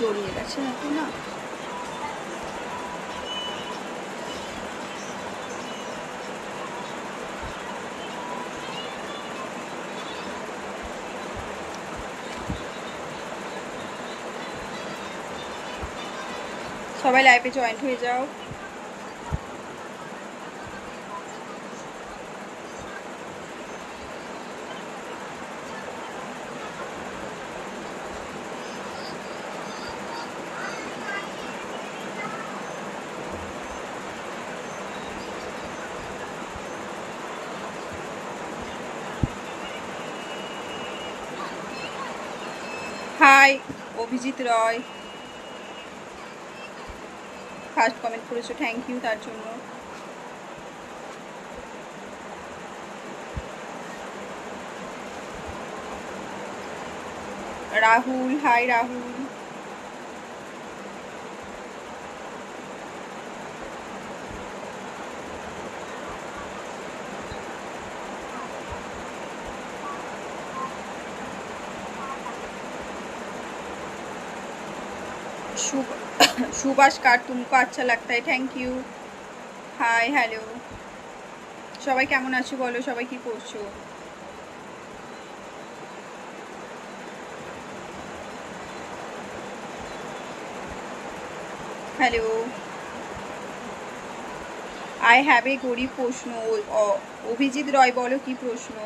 জড়িয়ে গেছে নাকি না? সবাই লাইভে জয়েন্ট হয়ে যাও। হাই অভিজিৎ রয়, ফার্স্ট কমেন্ট করেছো, থ্যাংক ইউ তার জন্য। রাহুল, হাই রাহুল। सुभाष कार तुमको अच्छा लगता है, थैंक यू। हाय हेलो, সবাই কেমন আছো বলো, সবাই কি করছো? হ্যালো, আই হ্যাভ এ গরিব প্রশ্ন। অভিজিৎ রয় বলো কি প্রশ্ন?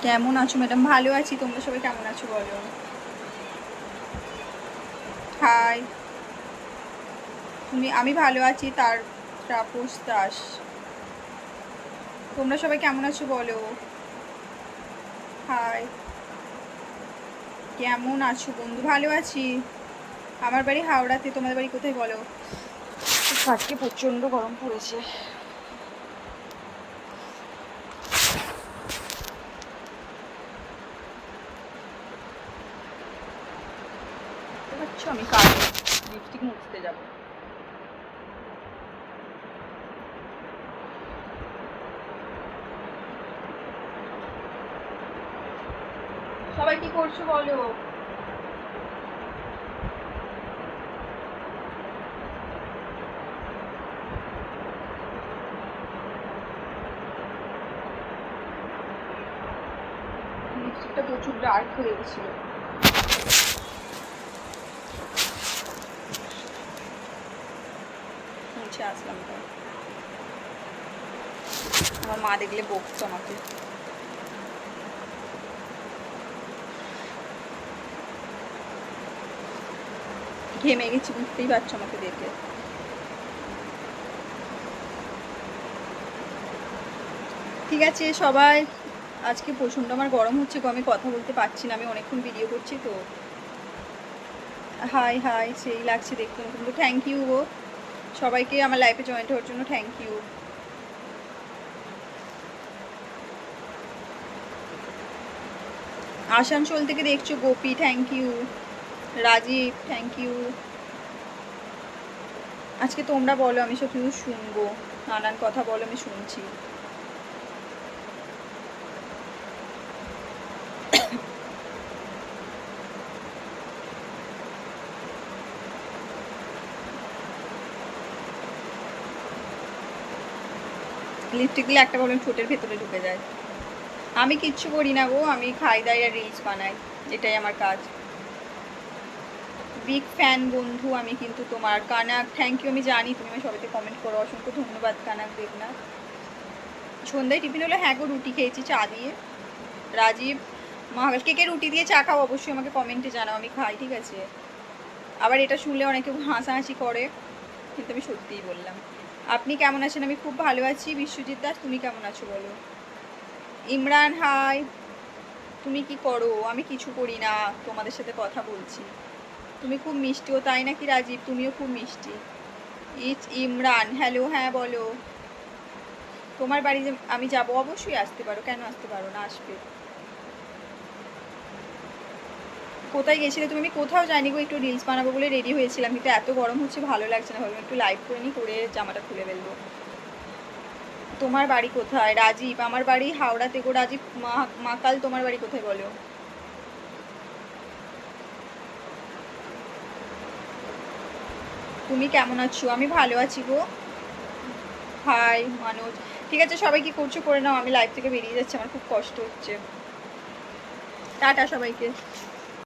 কেমন আছো ম্যাডাম? ভালো আছি, তোমরা সবাই কেমন আছো বলো? হাই, আমি ভালো আছি। তার তাপস দাস, তোমরা সবাই কেমন আছো বলো? হাই, কেমন আছো বন্ধু? ভালো আছি। আমার বাড়ি হাওড়াতে, তোমাদের বাড়ি কোথায় বলো? আজকে প্রচন্ড গরম পড়েছে। আমি কাজ লিপস্টিক মুছতে যাব। সবাই কি করছো বলো? লিপস্টিকটা প্রচুর ডার্ক হয়ে গেছিল। মুছে আসলাম তো, আমার মা দেখলে বকছে আমাকে। ঘেমে গেছি, বুঝতেই পারছো আমাকে দেখে। ঠিক আছে সবাই, আজকে প্রচণ্ড আমার গরম হচ্ছে গো, আমি কথা বলতে পারছি না, আমি অনেকক্ষণ ভিডিও করছি তো। হাই হাই, সেই লাগছে দেখতে নতুন। থ্যাংক ইউ গো সবাইকে আমার লাইফে জয়েন্ট হওয়ার জন্য, থ্যাংক ইউ। আসানসোল থেকে দেখছো Gopi, thank you. Rajiv, thank you. আজকে তোমরা বলো, আমি সব কিছু শুনবো, নানান কথা বলো, আমি শুনছি। লিপস্টিক দিলে একটা প্রবলেম, ঠোঁটের ভেতরে ঢুকে যায়। আমি কিচ্ছু করি না গো, আমি খাই দাই আর রিলস বানাই, এটাই আমার কাজ। বিগ ফ্যান বন্ধু আমি কিন্তু তোমার। Kanak, thank you. আমি জানি তুমি আমার সবাইকে কমেন্ট করো, অসংখ্য ধন্যবাদ কানাক দেবনাথ। সন্ধ্যায় টিফিন হলো, হ্যাঁ গো রুটি খেয়েছি চা দিয়ে। রাজীব, মহাকাল, কে রুটি দিয়ে চা খাও অবশ্যই আমাকে কমেন্টে জানাও, আমি খাই, ঠিক আছে? আবার এটা শুনলে অনেকে হাসাহাসি করে, কিন্তু আমি সত্যিই বললাম। আপনি কেমন আছেন? আমি খুব ভালো আছি। বিশ্বজিৎ দাস, তুমি কেমন আছো বলো? ইমরান, হাই, তুমি কি করো? আমি কিছু করি না, তোমাদের সাথে কথা বলছি। তুমি খুব মিষ্টিও, তাই নাকি রাজীব? তুমিও খুব মিষ্টি। ইটস ইমরান, হ্যালো, হ্যাঁ বলো। তোমার বাড়ি আমি যাব, অবশ্যই আসতে পারো, কেন আসতে পারো না, আসবে। কোথায় গেছিলে তুমি? আমি কোথাও যাইনি গো, একটু রিলস বানাবো বলে রেডি হয়েছিলাম, কিন্তু এত গরম হচ্ছে ভালো লাগছে না, ভাবলাম একটু লাইভ করে নিই, করে জামাটা খুলে ফেলবো। তোমার বাড়ি কোথায়? রাজীব, আমার বাড়ি হাওড়াতে গো। রাজীব মাকাল, তোমার বাড়ি কোথায় বলো? তুমি কেমন আছো? আমি ভালো আছি গো। হাই মানুষ। ঠিক আছে, সবাই কি করছো করে নাও, আমি লাইভ থেকে বেরিয়ে যাচ্ছি, আমার খুব কষ্ট হচ্ছে। টাটা সবাইকে।